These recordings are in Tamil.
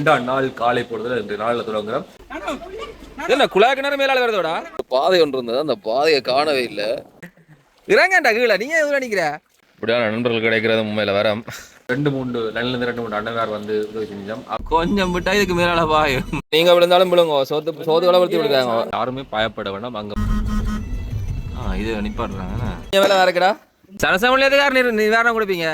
2ஆம் நாள் காலை பொழுதுல இன்றைய நாளில் தொடங்குறோம். என்ன குழாய் கிணறு மேலால வருதோடா? பாதை ஒன்று இருந்தது, அந்த பாதையை காணவே இல்லை. இறங்கண்டா கீழே, நீங்க எதுவும் நினைக்கிற? இப்படியான நண்பர்கள் கிடைக்கிறது உண்மையில வரம். 2-3 அண்ணனார் வந்து உதவி செஞ்சோம். கொஞ்சம் விட்டா இதுக்கு மேலால பாயும். நீங்க விழுந்தாலும் விழுங்க, சோத்து வளர்த்தி விழுந்தாங்க. யாருமே பயப்பட வேண்டாம். அங்க இது நிப்பாடுறாங்க. வேலை வேறக்கடா சரசமல்லியதுக்கார நீ வேற கொடுப்பீங்க.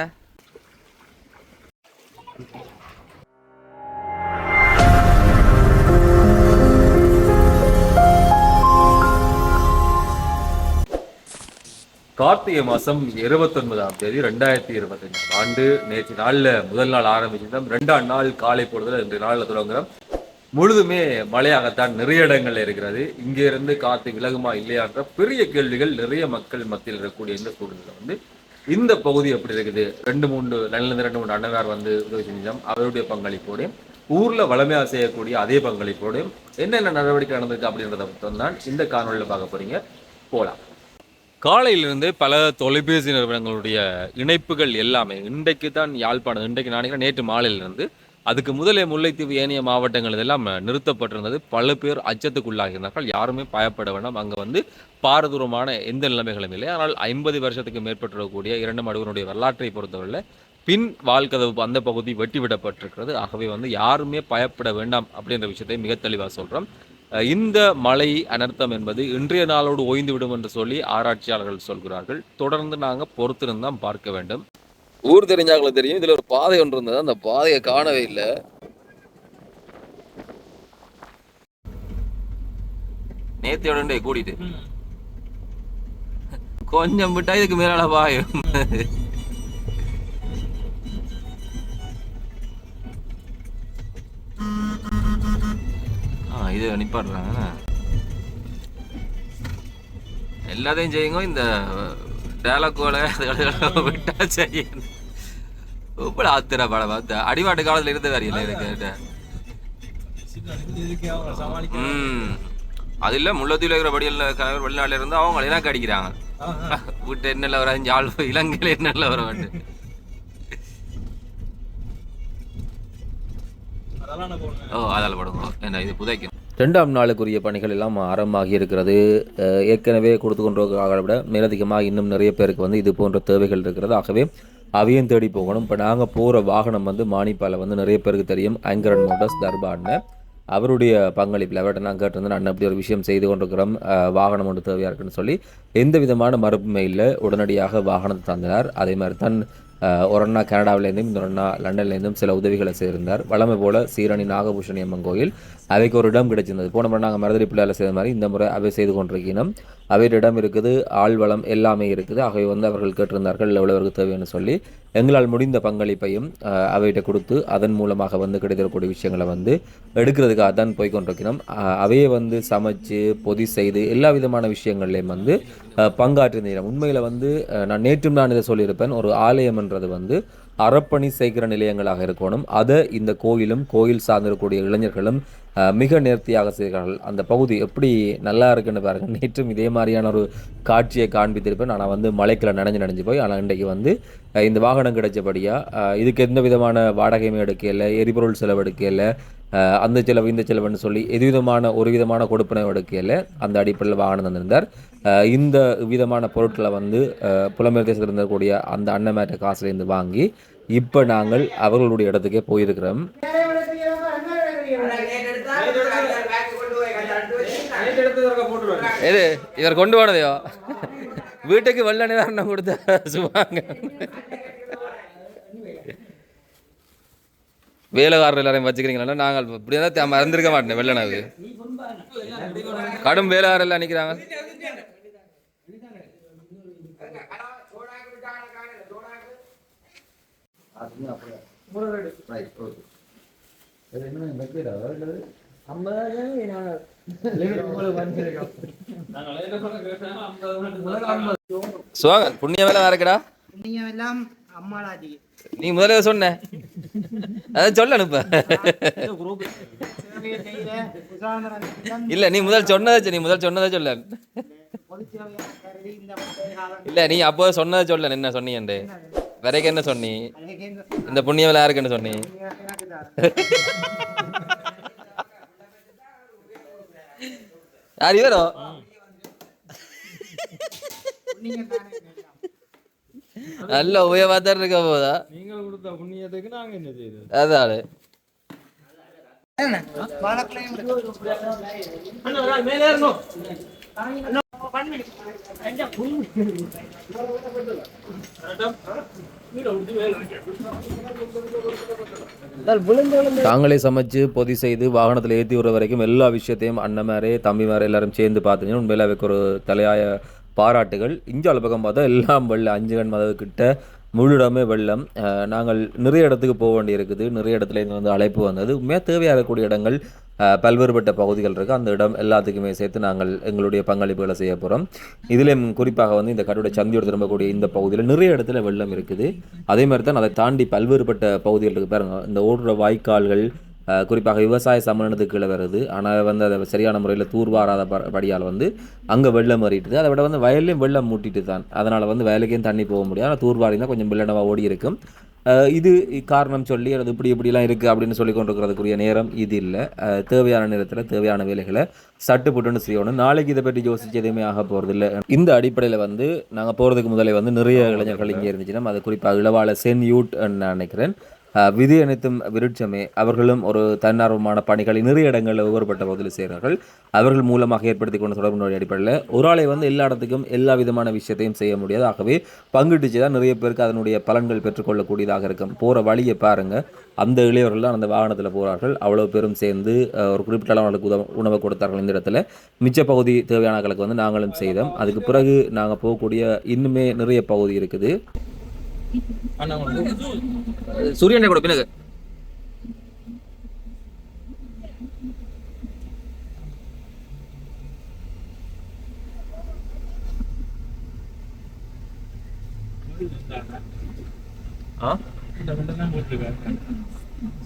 கார்த்திகை மாதம் 29ஆம் தேதி 2025 ஆண்டு நேற்று நாளில் முதல் நாள் ஆரம்பிச்சிருந்தோம். 2ஆம் நாள் காலை பொழுதுல இன்றைய நாளில் தொடங்குறோம். முழுதுமே மழையாகத்தான் நிறைய இடங்கள்ல இருக்கிறது. இங்கே இருந்து காத்து விலகுமா இல்லையான்ற பெரிய கேள்விகள் நிறைய மக்கள் மத்தியில் இருக்கக்கூடிய இந்த சூழ்நிலை வந்து இந்த பகுதி எப்படி இருக்குது. 2-3 அண்ணனார் வந்து உதவி செஞ்சோம். அவருடைய பங்களிப்போடையும் ஊர்ல வளமையாக செய்யக்கூடிய அதே பங்களிப்போடையும் என்னென்ன நடவடிக்கை நடந்திருக்கு அப்படின்றத தான் இந்த காணொலியில் பார்க்க போறீங்க. போலாம். காலையிலிருந்து பல தொலைபேசி நிறுவனங்களுடைய இணைப்புகள் எல்லாமே இன்றைக்கு தான் யாழ்ப்பாணம், இன்றைக்கு நான் நேற்று மாலையிலிருந்து அதுக்கு முதலே முல்லைத்தீவு ஏனைய மாவட்டங்கள் இதெல்லாம் நிறுத்தப்பட்டிருந்தது. பல பேர் அச்சத்துக்குள்ளாகியிருந்தார்கள். யாருமே பயப்பட வேண்டாம். அங்கே வந்து பாரதூரமான எந்த நிலைமைகளும் இல்லை. ஆனால் 50 வருஷத்துக்கு மேற்பட்டிருக்கக்கூடிய இரண்டு மடுவனுடைய வரலாற்றை பொறுத்தவரையில் பின் வாழ்கதவு அந்த பகுதி வெட்டிவிடப்பட்டிருக்கிறது. ஆகவே வந்து யாருமே பயப்பட வேண்டாம் அப்படின்ற விஷயத்தை மிக தெளிவாக சொல்கிறோம். இந்த மழை அனர்த்தம் என்பது இன்றைய நாளோடு ஓய்ந்துவிடும் என்று சொல்லி ஆராய்ச்சியாளர்கள் சொல்கிறார்கள். தொடர்ந்து நாங்கள் பொறுத்திருந்தான் பார்க்க வேண்டும். ஊர் தெரிஞ்சாங்களுக்கு தெரியும். இதுல ஒரு பாதை ஒன்று இருந்தது, அந்த பாதையை காணவே இல்லை. நேத்தியோட கூட்டிட்டு கொஞ்சம் விட்டா இதுக்கு மேலால பாயும். இது நிப்பாடுறாங்க. எல்லாத்தையும் செய்யுங்க. இந்த டேலக்கோலை விட்டா செய்யணும். இப்படி ஆத்திர படம் பார்த்த அடிமாட்டு காலத்துல இருந்த வேறியில்லை எனக்கு. அது இல்லை, முல்லைத்தீவில் இருக்கிற படியில் கணவர் வெளிநாட்டில் இருந்து அவங்க இலங்கை அடிக்கிறாங்க. விட்டு என்னல வர ஆள் இலங்கையில் என்னல வர வேண்டும். அதால் படுங்க. என்ன இது புதைக்கும். 2ஆம் நாளுக்குரிய பணிகள் எல்லாம் ஆரம்பமாகி இருக்கிறது. ஏற்கனவே கொடுத்து கொண்டிருக்கிறதை விட மேலதிகமாக இன்னும் நிறைய பேருக்கு வந்து இது போன்ற தேவைகள் இருக்கிறது. ஆகவே அவையும் தேடி போகணும். இப்போ நாங்கள் போகிற வாகனம் வந்து மானிப்பால் வந்து நிறைய பேருக்கு தெரியும். ஆங்கரன் மோட்டர்ஸ் தர்பான்னு அவருடைய பங்களிப்பில் அவர்கிட்ட நான் கேட்டிருந்தேன், நான் அப்படி ஒரு விஷயம் செய்து கொண்டிருக்கிறோம், வாகனம் ஒன்று தேவையாக இருக்குன்னு சொல்லி எந்த விதமான மறுப்புமே இல்லை. உடனடியாக வாகனத்தை தந்தினார். அதே மாதிரி தான் ஒரு அண்ணா கனடாவிலேருந்தும் இந்த அண்ணா லண்டன்லேருந்தும் சில உதவிகளை செய்திருந்தார். வளமை போல சீரணி நாகபூஷணி அம்மன் கோயில் அவைக்கு ஒரு இடம் கிடைச்சிருந்தது. போன முறை நாங்கள் மருதடி பிள்ளையால் செய்த மாதிரி இந்த முறை அவை செய்து கொண்டிருக்கணும். அவையோட இடம் இருக்குது, ஆள் வளம் எல்லாமே இருக்குது. ஆகவே வந்து அவர்கள் கேட்டிருந்தார்கள் எவ்வளவருக்கு தேவைன்னு சொல்லி எங்களால் முடிந்த பங்களிப்பையும் அவையிட்ட கொடுத்து அதன் மூலமாக வந்து கிடைத்திருக்கக்கூடிய விஷயங்களை வந்து எடுக்கிறதுக்காக தான் போய்கொண்டிருக்கணும். அவையை வந்து சமைச்சு பொதி செய்து எல்லா விதமான விஷயங்கள்லையும் வந்து பங்காற்றிருந்தேன். உண்மையில் வந்து நான் நேற்றும் நான் இதை சொல்லியிருப்பேன், ஒரு ஆலயம்ன்றது வந்து அறப்பணி செய்கிற நிலையங்களாக இருக்கணும். அதை இந்த கோயில் சார்ந்திருக்கக்கூடிய இளைஞர்களும் மிக நேர்த்தியாக செய்கிறார்கள். அந்த பகுதி எப்படி நல்லா இருக்குன்னு பாருங்கள். நேற்றும் இதே மாதிரியான ஒரு காட்சியை காண்பித்திருப்பேன். ஆனால் வந்து மலைக்கில் நனைஞ்சு போய், ஆனால் இன்றைக்கு வந்து இந்த வாகனம் கிடைச்சபடியாக இதுக்கு எந்த விதமான வாடகையுமே எடுக்கல, எரிபொருள் செலவு எடுக்கல, அந்த செலவு இந்த செலவுன்னு சொல்லி ஒரு விதமான கொடுப்பனை எடுக்கல. அந்த அடிப்படையில் வாகனம் தந்திருந்தார். இந்த விதமான பொருட்களை வந்து புலம்பெயர் தேசத்தில் இருந்தக்கூடிய அந்த அன்னமேட்ட காசுலேருந்து வாங்கி இப்போ நாங்கள் அவர்களுடைய இடத்துக்கே போயிருக்கிறோம். எது இவர் கொண்டு போனதையோ வீட்டுக்கு வெள்ள நிவாரணம் கொடுத்த சுவாங்க. வேலைக்காரர் எல்லாரையும் வச்சுக்கிறீங்களா? நாங்கள் இப்படிதான் மறந்துருக்க மாட்டேன். வெள்ளனாவுக்கு கடும் வேலைக்காரர் எல்லாம் நிற்கிறாங்க. புண்ணிய வேலை வேறக்கடா. நீ முதல்ல சொன்ன அதான் சொல்லணும். இப்ப இல்ல நீ முதல் சொன்னதை சொல்ல. இல்ல நீ அப்போ சொன்னதை சொல்ல. என்ன சொன்னீங்க வரைக்கும்? என்ன சொன்னி? இந்த புண்ணிய வேலை யாருக்கு என்ன சொன்னி? யார் இவரோ? நல்ல உயவாதான் இருக்க போதா? நீங்கள் கொடுத்த புண்ணியத்துக்கு நாங்க என்ன செய்யறது? அதானே தாங்களே சமைச்சு பொதி செய்து வாகனத்தில் ஏற்றி விடுற வரைக்கும் எல்லா விஷயத்தையும் அண்ணன் தம்பி மேரே எல்லாரும் சேர்ந்து பார்த்துங்க. உண்மையில அவைக்கு ஒரு தலையாய பாராட்டுகள். இஞ்சால பக்கம் பார்த்தா எல்லாம் வெள்ளம் 5 கண் மதவு கிட்ட முழுடமே வெள்ளம். நாங்கள் நிறைய இடத்துக்கு போக வேண்டி இருக்குது. நிறைய இடத்துல இங்கே வந்து அழைப்பு வந்தது. உண்மையாக தேவையாகக்கூடிய இடங்கள் பல்வேறுபட்ட பகுதிகள் இருக்குது. அந்த இடம் எல்லாத்துக்குமே சேர்த்து நாங்கள் எங்களுடைய பங்களிப்புகளை செய்ய போகிறோம். இதிலும் குறிப்பாக வந்து இந்த கடவுடைய சந்தியோடு திரும்பக்கூடிய இந்த பகுதியில் நிறைய இடத்துல வெள்ளம் இருக்குது. அதே மாதிரி தான் அதை தாண்டி பல்வேறுபட்ட பகுதிகள் இருக்குது. பாருங்க, இந்த ஓடுற வாய்க்கால்கள் குறிப்பாக விவசாய சமணத்துக்கு கீழே வருது. ஆனால் வந்து அதை சரியான முறையில் தூர்வாராத படியால் வந்து அங்கே வெள்ளம் ஏறிட்டுது. அதை விட வந்து வயல்லையும் வெள்ளம் மூட்டிட்டு தான். அதனால் வந்து வயலுக்கையும் தண்ணி போக முடியாது. ஆனால் தூர்வாரி தான் கொஞ்சம் வெள்ளனவாக ஓடி இருக்கும். இது காரணம் சொல்லி அது இப்படிலாம் இருக்குது அப்படின்னு சொல்லி கொண்டிருக்கிறதுக்குரிய நேரம் இது இல்லை. தேவையான நேரத்தில் தேவையான வேலைகளை சட்டுப்புட்டுன்னு செய்யணும். நாளைக்கு இதை பற்றி யோசிச்சு எதுவுமே ஆக போகிறது இல்லை. இந்த அடிப்படையில் வந்து நாங்கள் போகிறதுக்கு முதலே வந்து நிறைய இளைஞர்கள் இங்கே இருந்துச்சுன்னா அது குறிப்பாக இளவாள சென்யூட் நான் நினைக்கிறேன். விதி அனைத்தும் விருட்சமே அவர்களும் ஒரு தன்னார்வமான பணிகளை நிறைய இடங்களில் ஒவ்வொருப்பட்ட பகுதியில் செய்கிறார்கள். அவர்கள் மூலமாக ஏற்படுத்தி கொண்ட தொடர்புடைய அடிப்படையில் ஒரு ஆளை வந்து எல்லா இடத்துக்கும் எல்லா விதமான விஷயத்தையும் செய்ய முடியாது. ஆகவே பங்கிட்டு தான் நிறைய பேருக்கு அதனுடைய பலன்கள் பெற்றுக்கொள்ளக்கூடியதாக இருக்கும். போகிற வழியை பாருங்கள், அந்த இளையவர்கள் தான் அந்த வாகனத்தில் போகிறார்கள். அவ்வளோ பேரும் சேர்ந்து ஒரு குறிப்பிட்ட அளவுக்கு உணவை கொடுத்தார்கள். இந்த இடத்துல மிச்ச பகுதி தேவையானங்களுக்கு வந்து நாங்களும் செய்தோம். அதுக்கு பிறகு நாங்கள் போகக்கூடிய இன்னுமே நிறைய பகுதி இருக்குது. சூரியனை கூட பிறகு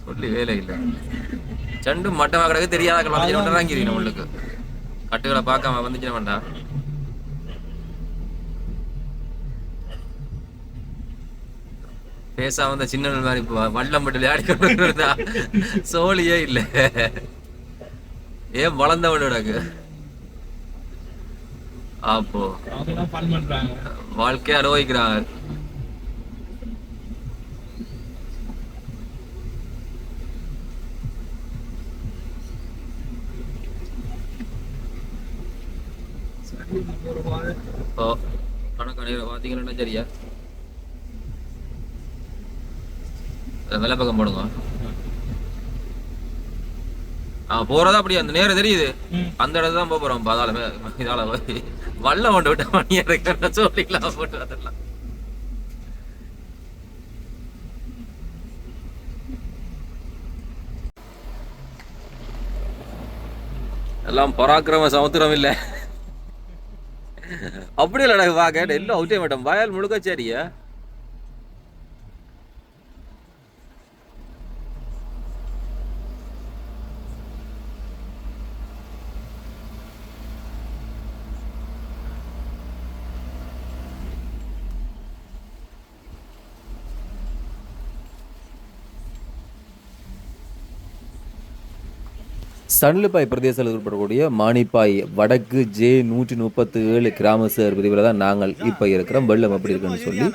சொல்லி வேலை இல்லை. சண்டு மட்டமாக கிடக்கு தெரியாத நம்மளுக்கு கட்டுகளை பார்க்காம வந்துச்சு வேண்டாம். பேசாம அந்த சின்ன மாதிரி வல்லம் மட்டும் விளையாடிக்கொண்டு சோழியே இல்லை. ஏன் வளர்ந்தவனுக்கு அப்போ வாழ்க்கையை அனுபவிக்கிறாங்க. கணக்கான பாத்தீங்கன்னா சரியா வெள்ளை பக்கம் போடுங்க. போறதா அப்படி அந்த நேரம் தெரியுது. அந்த இடத்துல தான் போறோம். பாதாளமே இதால போய் வல்லம் கொண்டு விட்ட மணியா இருக்க சொல்லிக்கலாம் போட்டு அதெல்லாம் எல்லாம் பராக்கிரம சமுத்திரம் இல்லை. அப்படி இல்லை பாக்க எல்லாம் அவுட்டே மாட்டோம். வயல் முழுக்க சரியா சன்லுப்பாய் பிரதேசத்தில் உட்படக்கூடிய மானிப்பாய் வடக்கு J137 கிராம சேர் பிரிவில் தான் நாங்கள் இப்போ இருக்கிறோம். வெள்ளம் எப்படி இருக்குன்னு சொல்லி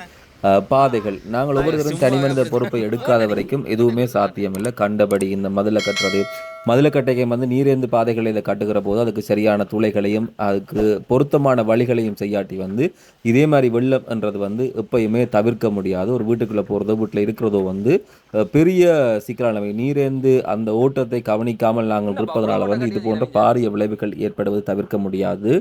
பாதைகள் நாங்கள் ஒவ்வொருத்தரும் தனி மனித பொறுப்பை எடுக்காத வரைக்கும் எதுவுமே சாத்தியமில்லை. கண்டபடி இந்த மதிலை கட்டுறது, மதிலை கட்டைக்கு வந்து நீரேந்து பாதைகளை இதை கட்டுகிற போது அதுக்கு சரியான துளைகளையும் அதுக்கு பொருத்தமான வழிகளையும் செய்யாட்டி வந்து இதே மாதிரி வெள்ளம் என்றது வந்து எப்பயுமே தவிர்க்க முடியாது. ஒரு வீட்டுக்குள்ளே போகிறதோ வீட்டில் இருக்கிறதோ வந்து பெரிய சிக்கலானவை. நீரேந்து அந்த ஓட்டத்தை கவனிக்காமல் நாங்கள் இருப்பதனால வந்து இது போன்ற பாரிய விளைவுகள் ஏற்படுவது தவிர்க்க முடியாது.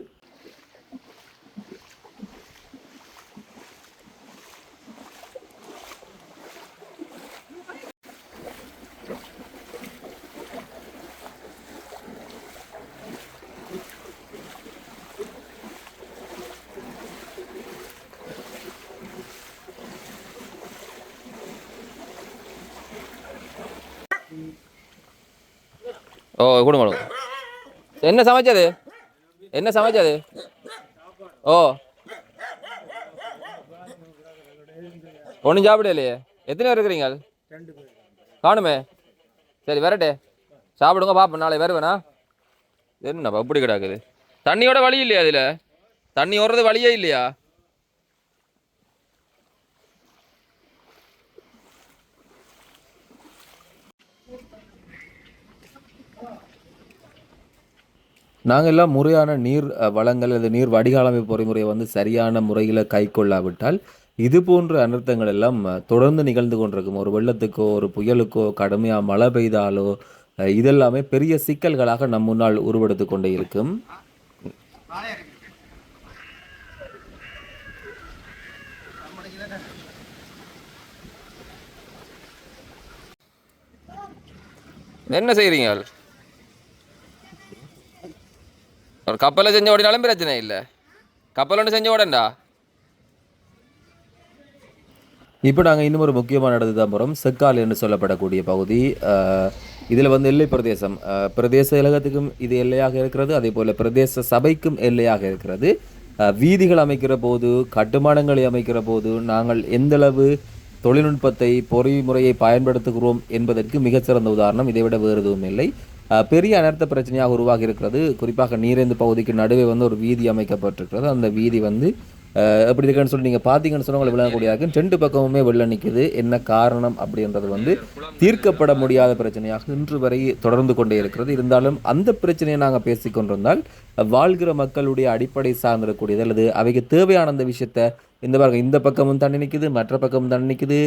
ஓ கொடுங்க. என்ன சமைச்சது? என்ன சமைச்சது? ஓ ஒன்றும் சாப்பிடலையே. எத்தனை பேர் இருக்கிறீங்க? காணுமே. சரி வரட்டே, சாப்பிடுங்க. பாப்பா நாளை வருவேண்ணா. என்னப்பா இப்படி கிடக்குது. தண்ணியோட வழி இல்லையா அதில்? தண்ணி ஓடுறது வழியே இல்லையா? நாங்கள் எல்லாம் முறையான நீர் வளங்கள் அல்லது நீர் வடிகாலமைப்பு பொறிமுறையை வந்து சரியான முறையில் கை கொள்ளாவிட்டால் இது போன்ற அனர்த்தங்கள் எல்லாம் தொடர்ந்து நிகழ்ந்து கொண்டிருக்கும். ஒரு வெள்ளத்துக்கோ ஒரு புயலுக்கோ கடுமையாக மழை பெய்தாலோ இதெல்லாமே பெரிய சிக்கல்களாக நம் முன்னால் உருவெடுத்து கொண்டே இருக்கும். என்ன செய்கிறீங்க? ஒரு கப்பலை செஞ்ச ஓடினாலும் பிரச்சனை இல்லை. கப்பல் ஒன்று செஞ்ச ஓடண்டா. இப்போ நாங்கள் இன்னும் ஒரு முக்கியமான இடத்துக்கு தான் போகிறோம். செக்கால் என்று சொல்லப்படக்கூடிய பகுதி. இதில் வந்து எல்லை பிரதேசம், பிரதேச இலகத்துக்கும் இது எல்லையாக இருக்கிறது, அதே போல் பிரதேச சபைக்கும் எல்லையாக இருக்கிறது. வீதிகள் அமைக்கிற போது, கட்டுமானங்களை அமைக்கிற போது நாங்கள் எந்தளவு தொழில்நுட்பத்தை பொறிமுறையை பயன்படுத்துகிறோம் என்பதற்கு மிகச்சிறந்த உதாரணம். இதைவிட வேறு எதுவும் இல்லை. பெரிய அனர்த்த பிரச்சனையாக உருவாகி இருக்கிறது. குறிப்பாக நீரேந்து பகுதிக்கு நடுவே வந்து ஒரு வீதி அமைக்கப்பட்டிருக்கிறது. அந்த வீதி வந்து எப்படி இருக்குன்னு சொல்லி நீங்கள் பார்த்தீங்கன்னு சொன்னால் உங்களுக்கு விளங்கக்கூடியதாக 2 பக்கமுமே வெள்ளம் நிற்குது. என்ன காரணம் அப்படின்றது வந்து தீர்க்கப்பட முடியாத பிரச்சனையாக இன்று வரை தொடர்ந்து கொண்டே இருக்கிறது. இருந்தாலும் அந்த பிரச்சனையை நாங்கள் பேசிக்கொண்டிருந்தால் வாழ்கிற மக்களுடைய அடிப்படை சார்ந்திருக்கக்கூடியது அல்லது அவைக்கு தேவையான அந்த விஷயத்தை இந்த பாருங்க, இந்த பக்கமும் தண்ணி நிற்குது, மற்ற பக்கமும் தண்ணி நிற்குது.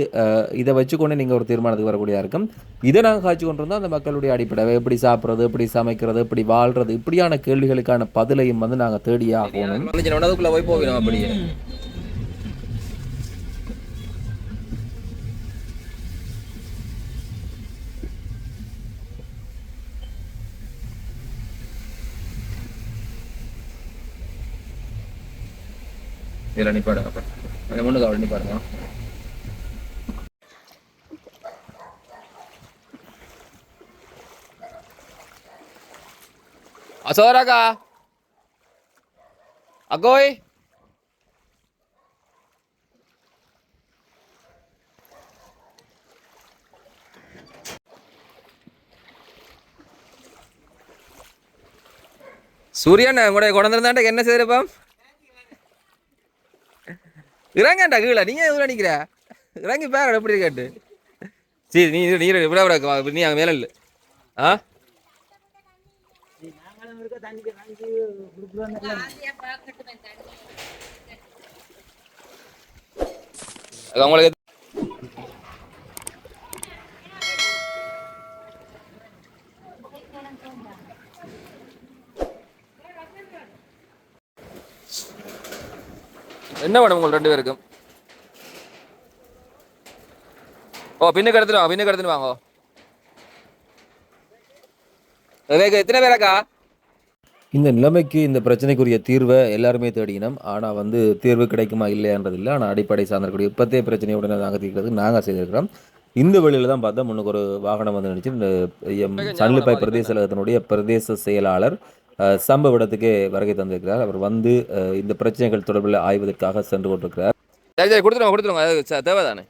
இதை வச்சுக்கொண்டு நீங்கள் ஒரு தீர்மானத்துக்கு வரக்கூடியதாக இருக்கும். இதை நாங்கள் காய்ச்சி கொண்டிருந்தால் அந்த மக்களுடைய அடிப்படை எப்படி சாப்பிட்றது, எப்படி சமைக்கிறது, எப்படி வாழ்றது, இப்படியான கேள்விகளுக்கான பதிலையும் வந்து நாங்கள் தேடியே ஆகணும். போய் போகிறோம் அப்படியே. இதில் நிப்பாடுங்க. அப்போ முன்னுக்கு அவள் நிப்பாடுங்க. அசோராக்கா அகோய் சூரியன் உங்களுடைய கொண்டிருந்தாண்ட என்ன செய்யறப்பம்? இறங்கண்டா கீழே. நீ ஏன் இவ்வளோ நிற்கிற? இறங்கி பேர எப்படி கேட்டு. சரி, நீ நீர் விட விட நீ அங்கே மேலே இல்லை. ஆ உங்களுக்கு என்ன வேணும் உங்களுக்கு 2 பேருக்கும்? ஓ பின்னுக்கு எடுத்துட்டு வாங்க, பின்னுக்கு எடுத்துட்டு வாங்க. எத்தனை பேராக்கா? இந்த நிலைமைக்கு இந்த பிரச்சனைக்குரிய தீர்வை எல்லாருமே தேடினோம். ஆனால் வந்து தீர்வு கிடைக்குமா இல்லையான்றது இல்லை. ஆனால் அடிப்படை சார்ந்தக்கூடிய இப்போத்தே பிரச்சனையோட நாங்கள் தீர்க்கிறதுக்கு நாங்கள் செய்திருக்கிறோம். இந்த வழியில் தான் பார்த்தா முன்னுக்கு ஒரு வாகனம் வந்து நினச்சி இந்த சன்லிப்பாய் பிரதேச கழகத்தினுடைய பிரதேச செயலாளர் சம்பவ இடத்துக்கே வருகை தந்திருக்கிறார். அவர் வந்து இந்த பிரச்சனைகள் தொடர்பில் ஆய்வதற்காக சென்று கொண்டிருக்கிறார். சரி சரி, கொடுத்துருவோங்க அது தேவைதானே.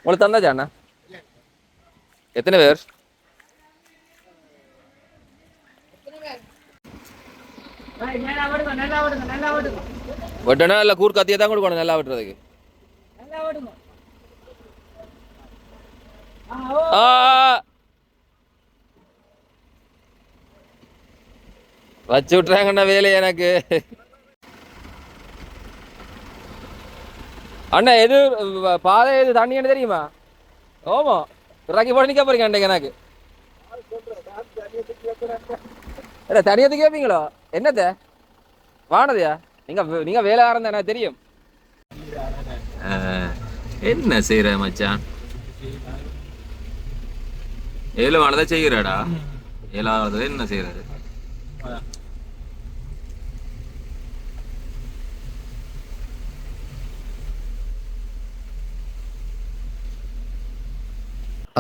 உங்களுக்கு தந்தாச்சா அண்ணா? எத்தனை பேர்? வெட்டனா இல்லை கூர் கத்தியை தான் கொடுக்கணும் நல்லா வெட்டுறதுக்கு. வச்சு விட்டுறாங்கண்ணா வேலையை எனக்கு. அண்ணா எது பாதை எது தண்ணி என்ன தெரியுமா? ஓமா இறக்கி போட நிற்க போறீங்க அன்றைக்கு எனக்கு. தனியத்து கேட்பீங்களோ? என்னத்த வானதையா? நீங்க வேலை ஆரம்ப எனக்கு தெரியும். என்ன செய்யற மச்சான்? ஏழுவானதை செய்யறாடா. 7வது என்ன செய்யறது?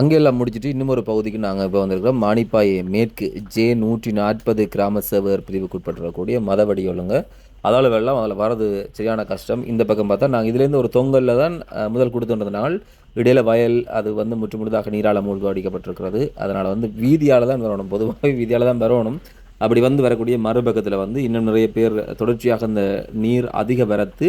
அங்கெல்லாம் முடிச்சுட்டு இன்னும் ஒரு பகுதிக்கு நாங்கள் இப்போ வந்திருக்கிறோம். மானிப்பாய் மேற்கு J140 கிராம சேவர் பிரிவுக்குட்பட்டிருக்கக்கூடிய மதவடி ஒழுங்க அதால் வெள்ளம் அதில் வரது சரியான கஷ்டம். இந்த பக்கம் பார்த்தா நாங்கள் இதுலேருந்து ஒரு தொங்கலில் தான் முதல் கொடுத்துன்றதுனால் இடையில வயல் அது வந்து முற்றுமுழுதாக நீரால் மூழ்க அடிக்கப்பட்டிருக்கிறது. அதனால் வந்து வீதியால் தான் வரணும், பொதுவாக வீதியால் தான் வரணும். அப்படி வந்து வரக்கூடிய மறுபக்கத்தில் வந்து இன்னும் நிறைய பேர் தொடர்ச்சியாக இந்த நீர் அதிக வரத்து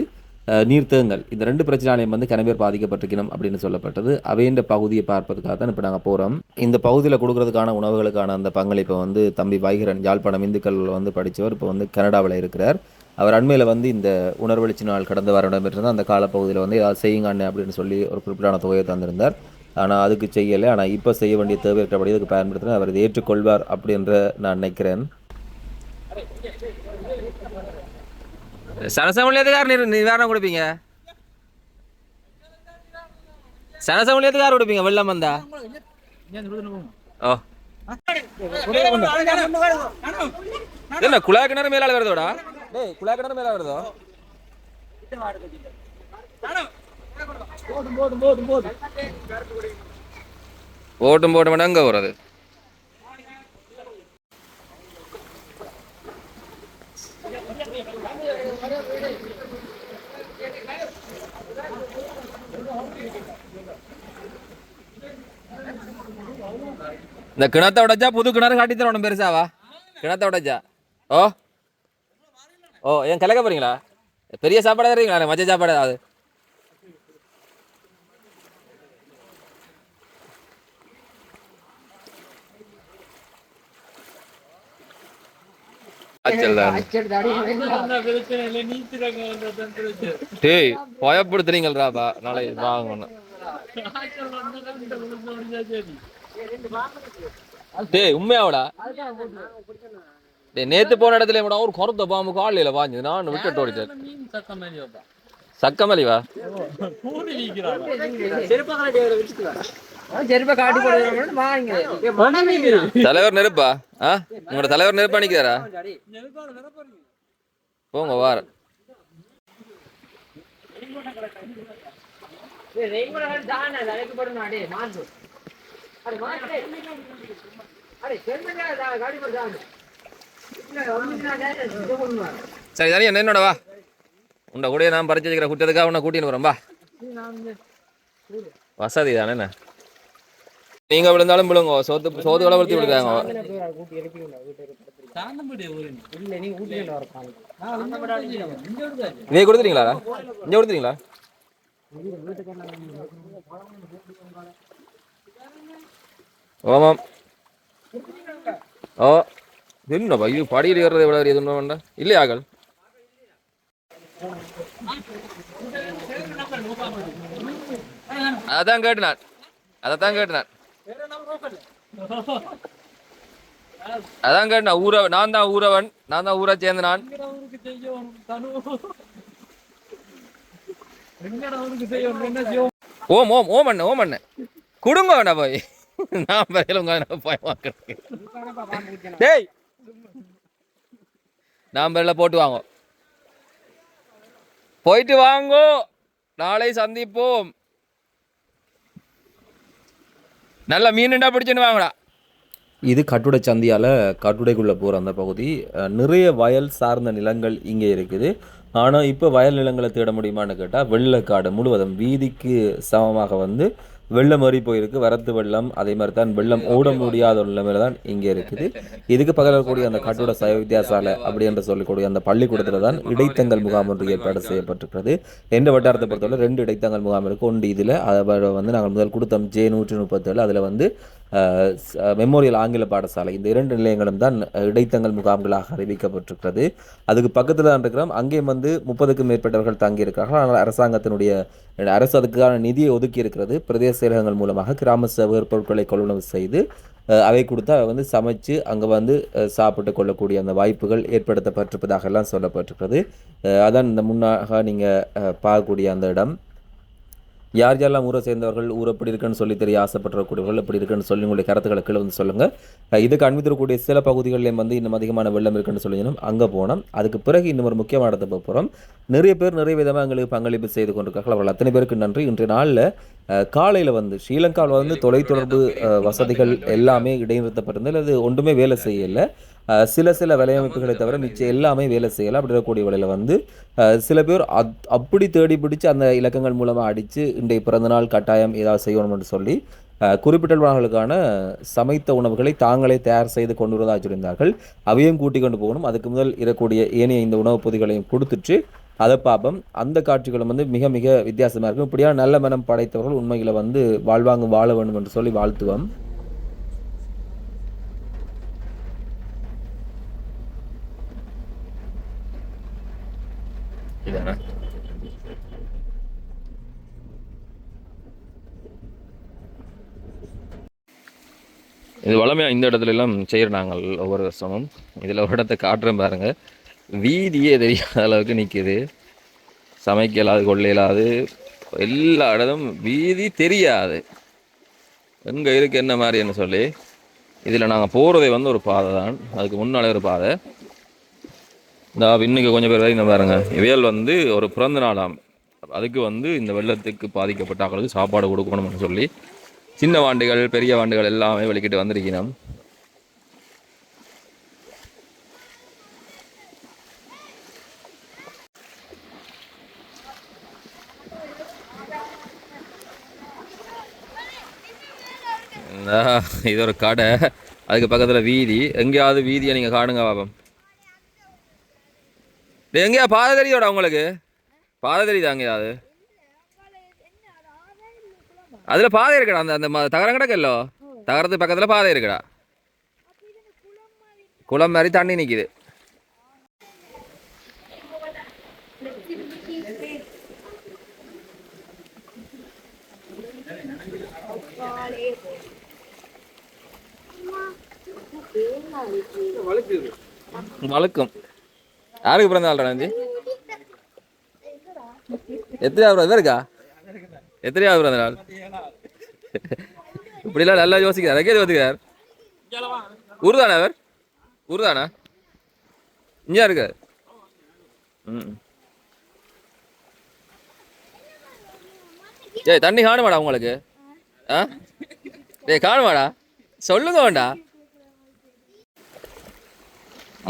நீர்த்தேங்கல் இந்த 2 பிரச்சனையாலையும் வந்து கன பேர் பாதிக்கப்பட்டிருக்கணும் அப்படின்னு சொல்லப்பட்டது. அவைன்ற பகுதியை பார்ப்பதுக்காக தான் இப்போ நாங்கள் போகிறோம். இந்த பகுதியில் கொடுக்கறதுக்கான உணவுகளுக்கான அந்த பங்களிப்பை வந்து தம்பி வைகரன் யாழ்ப்பாணம் இந்துக்கள் வந்து படித்தவர் இப்போ வந்து கனடாவில் இருக்கிறார். அவர் அண்மையில் வந்து இந்த உணர்வெளிச்சி நாள் கடந்த வாரம் இடம்பெற்றிருந்தால் அந்த காலப்பகுதியில் வந்து ஏதாவது செய்யுங்க அப்படின்னு சொல்லி ஒரு குறிப்பிட்டான தொகையை தந்திருந்தார். ஆனால் அதுக்கு செய்யலை. ஆனால் இப்போ செய்ய வேண்டிய தேவை இருக்கிறபடி அதுக்கு பயன்படுத்தினா அவர் இதை ஏற்றுக்கொள்வார் அப்படின்ற நான் நினைக்கிறேன். சனசமூலியத்துக்கார் நிவாரணம் கொடுப்பீங்க? சனசமூலியத்துக்கார் கொடுப்பீங்க வெள்ளம் வந்தா? ஓ என்ன குழா கிணறு மேலால வருதோடா? டேய் குழா கிணறு மேல வருதோ? போட்டும் போட்டும் அங்க வருது. இந்த கிணத்தை உடைச்சா புது கிணறு காட்டி தரணும் பெருசாவா? கிணத்தை உடைச்சா ஓ ஓ ஏன் கலக்க போறீங்களா? பெரிய சாப்பாடு தருவீங்களா? மச்ச சாப்பாடு அது டேய் பயப்படுத்துறீங்களாப்பா, நாளை வாங்கணும். டேய் உண்மையாவடா? டேய் நேத்து போன இடத்துல கூட ஒரு கொரத்த பாம்பு காலையில பாஞ்சது, நான் விட்டு ஓடிச்சேன். சக்கமலிவா தலைவர் நெருப்பா? உங்களோட தலைவர் நெருப்பா நிக்கிறாரா? போங்க வார சரி தானே என்னோட வா, உண்ட கூட நான் பறிச்சு வச்சுக்கிற குட்டதுக்காக உன்னை கூட்டின்னு வரேன் வா. வசதி தானே என்ன? நீங்க விழுந்தாலும் விழுங்க, சோத்து வளர்த்தி விடுக்காங்க. இதே கொடுத்துறீங்களா? இங்க கொடுத்துறீங்களா? ஓமாம் ஓ என்னப்பா இது படியில் ஏறது எவ்வளோ எதுவும் வேண்டாம் இல்லையா ஆக்கள்? அதான் கேட்டுனான், அதான் கேட்டுனான், அதான் கேட்டேன். நான் தான் ஊரவன், நான் தான் ஊரை சேர்ந்த நான். ஓம் ஓம் ஓம் அண்ணன் ஓம் அண்ணன் குடுங்க வேணா போய் நான் வரையில உங்க போய் வாங்க. டேய் நான் பேர்ல போட்டு வாங்க, போயிட்டு வாங்கோ, நாளை சந்திப்போம். நல்ல மீன்டா பிடிச்சுன்னு வாங்கடா. இது கட்டுடை சந்தியால் கட்டுடைக்குள்ளே போகிற அந்த பகுதி. நிறைய வயல் சார்ந்த நிலங்கள் இங்கே இருக்குது. ஆனால் இப்போ வயல் நிலங்களை தேட முடியுமான்னு கேட்டால் வெள்ளக்காடு முழுவதும் வீதிக்கு சமமாக வந்து வெள்ளம் மாறி போயிருக்கு. வரத்து வெள்ளம் அதே மாதிரி தான் வெள்ளம் ஓட முடியாத ஒரு நிலைமையில தான் இங்கே இருக்குது. இதுக்கு பக்கத்தில் இருக்கக்கூடிய அந்த கட்டுட சைவ வித்தியாசாலை அப்படி என்று சொல்லக்கூடிய அந்த பள்ளிக்கூடத்தில் தான் இடைத்தங்கல் முகாம் ஒன்று ஏற்பாடு செய்யப்பட்டிருக்கிறது. எந்த வட்டாரத்தை பொறுத்தவரை 2 இடைத்தங்கல் முகாம் இருக்குது. ஒன்று இதில் அதை வந்து நாங்கள் முதல் கொடுத்தோம் J137. அதில் வந்து மெமோரியல் ஆங்கில பாடசாலை, இந்த 2 நிலையங்களும் தான் இடைத்தங்கல் முகாம்களாக அறிவிக்கப்பட்டிருக்கிறது. அதுக்கு பக்கத்தில் தான் இருக்கிறோம். அங்கேயும் வந்து 30க்கும் மேற்பட்டவர்கள் தங்கியிருக்கிறார்கள். ஆனால் அரசு அதுக்கான நிதியை ஒதுக்கி இருக்கிறது. பிரதேச செயலகங்கள் மூலமாக கிராம சேவகர் பொருட்களை கொள்வனவு செய்து அவை கொடுத்து அதை வந்து சமைச்சு அங்கே வந்து சாப்பிட்டு கொள்ளக்கூடிய அந்த வாய்ப்புகள் ஏற்படுத்தப்பட்டிருப்பதாக எல்லாம் சொல்லப்பட்டிருக்கிறது. அதான் இந்த முன்னாக நீங்கள் பார்க்கக்கூடிய அந்த இடம். யார் யாரெல்லாம் ஊரை சேர்ந்தவர்கள் ஊர் எப்படி இருக்குன்னு சொல்லி தெரிய ஆசைப்பட்டுறக்கூடியவர்கள் எப்படி இருக்குன்னு சொல்லி உங்களுடைய கருத்துக்களை கீழே வந்து சொல்லுங்கள். இதுக்கு அனுமதிக்கக்கூடிய சில பகுதிகளிலேயும் வந்து இன்னும் அதிகமான வெள்ளம் இருக்குன்னு சொல்லிக்கணும். அங்கே போனோம். அதுக்கு பிறகு இன்னும் ஒரு முக்கியமான இடத்தை போகிறோம். நிறைய பேர் நிறைய விதமாக எங்களுக்கு பங்களிப்பு செய்து கொண்டிருக்கார்கள். அவர்கள் அத்தனை பேருக்கு நன்றி. இன்றைய நாளில் காலையில் வந்து ஸ்ரீலங்காவில் வந்து தொலைத்தொடர்பு வசதிகள் எல்லாமே இடைநிறுத்தப்பட்டிருந்தது. அது ஒன்றுமே வேலை செய்யலை. சில வலையமைப்புகளை தவிர மிச்சம் எல்லாமே வேலை செய்யலாம். அப்படி இருக்கக்கூடிய வேலையில் வந்து சில பேர் அப்படி தேடி பிடிச்சு அந்த இலக்கங்கள் மூலமாக அடித்து இன்றைய பிறந்தநாள் கட்டாயம் ஏதாவது செய்யணும்னு சொல்லி குறிப்பிட்டவர்களுக்கான சமைத்த உணவுகளை தாங்களே தயார் செய்து கொண்டு வருவதாக சொல்லியிருந்தார்கள். அவையும் கூட்டிக் கொண்டு போகணும். அதுக்கு முதல் இருக்கக்கூடிய ஏனைய இந்த உணவுப் பொதிகளையும் கொடுத்துட்டு அதை பார்ப்போம். அந்த காட்சிகளும் வந்து மிக மிக வித்தியாசமாக இருக்கும். இப்படியான நல்ல மனம் படைத்தவர்கள் உண்மையில் வந்து வாழ்வாங்கு வாழ வேண்டும் என்று சொல்லி வாழ்த்துவோம். இது வளமையாக இந்த இடத்துல எல்லாம் செய்கிற நாங்கள் ஒவ்வொரு வருஷமும். இதில் ஒரு இடத்த காட்டுறேன் பாருங்க. வீதியே தெரியாத அளவுக்கு நிற்கிது. சமைக்க இயலாது, கொள்ள இயலாது, எல்லா இடமும் வீதி தெரியாது எங்கே இருக்குது என்ன மாதிரின்னு சொல்லி. இதில் நாங்கள் போகிறதே வந்து ஒரு பாதை தான். அதுக்கு முன்னாலே ஒரு பாதை. இந்த இன்னைக்கு கொஞ்சம் பேர் இந்த பாருங்க. இவையல் வந்து ஒரு பிறந்த நாளாம். அதுக்கு வந்து இந்த வெள்ளத்துக்கு பாதிக்கப்பட்ட ஆக்களுக்கு சாப்பாடு கொடுக்கணும்னு சொல்லி சின்ன வாண்டுகள் பெரிய வாண்டுகள் எல்லாமே வெளிக்கிட்டு வந்திருக்கணும். இது ஒரு கடை, அதுக்கு பக்கத்தில் வீதி. எங்கேயாவது வீதியை நீங்கள் காணுங்க பாப்போம். எங்கேயா பாதை தெரியோட உங்களுக்கு? பாதை தெரியுதா எங்கேயாவது? அதில் பாதை இருக்குடா. அந்த அந்த தகரம் கிடக்கல்லோ, தகரத்து பக்கத்தில் பாதை இருக்குடா. குளம் மாதிரி தண்ணி நிற்கிது. வழுக்கும். யாருக்கு பிறந்த நாள் நந்தி? எத்தனையாவது இருக்கா? எத்தனையாவது பிறந்த நாள்? இப்படிலாம் நல்லா யோசிக்கிறார். எங்கே யோசிக்கிறார்? ஊர்தானா அவர்? ஊர்தானா? இங்கே இருக்கார். ஏய் தண்ணி காணுமாடா உங்களுக்கு? ஆ ஏய் காணுமாடா? சொல்லுங்க வேண்டா.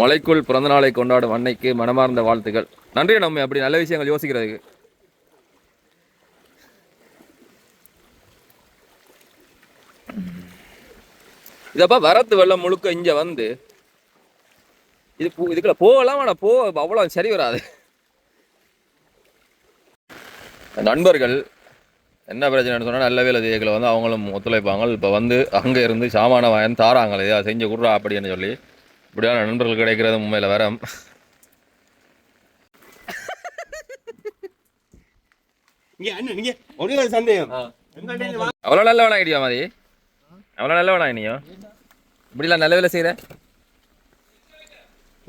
மலைக்குள் பிறந்தநாளை கொண்டாடும் அன்னைக்கு மனமார்ந்த வாழ்த்துக்கள். நன்றி நம்ம அப்படி நல்ல விஷயங்கள் யோசிக்கிறதுக்கு. இதப்பா வரத்து வெள்ளம் முழுக்க இங்க வந்து இதுக்குள்ள போகலாம். ஆனால் அவ்வளோ சரி வராது. நண்பர்கள் என்ன பிரச்சனைன்னு சொன்னால் நல்ல வேலை செய்யகளை வந்து அவங்களும் ஒத்துழைப்பாங்க. இப்போ வந்து அங்கே இருந்து சாமான வாங்கி தாராங்களே ஏதாவது செஞ்சு கொடுறா அப்படின்னு சொல்லி. இப்படியான நண்பர்கள் கிடைக்கிறது உண்மையில் வரம். அவ்வளோ நல்ல வேணா ஐடியா மாதிரி. அவ்வளோ நல்ல வேணா நீயும் இப்படிலாம் நல்ல வேலை செய்கிற.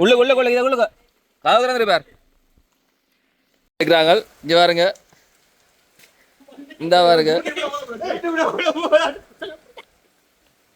உள்ள காவல் பேர் கேட்குறாங்க. இங்கே பாருங்க, இந்த பாருங்க.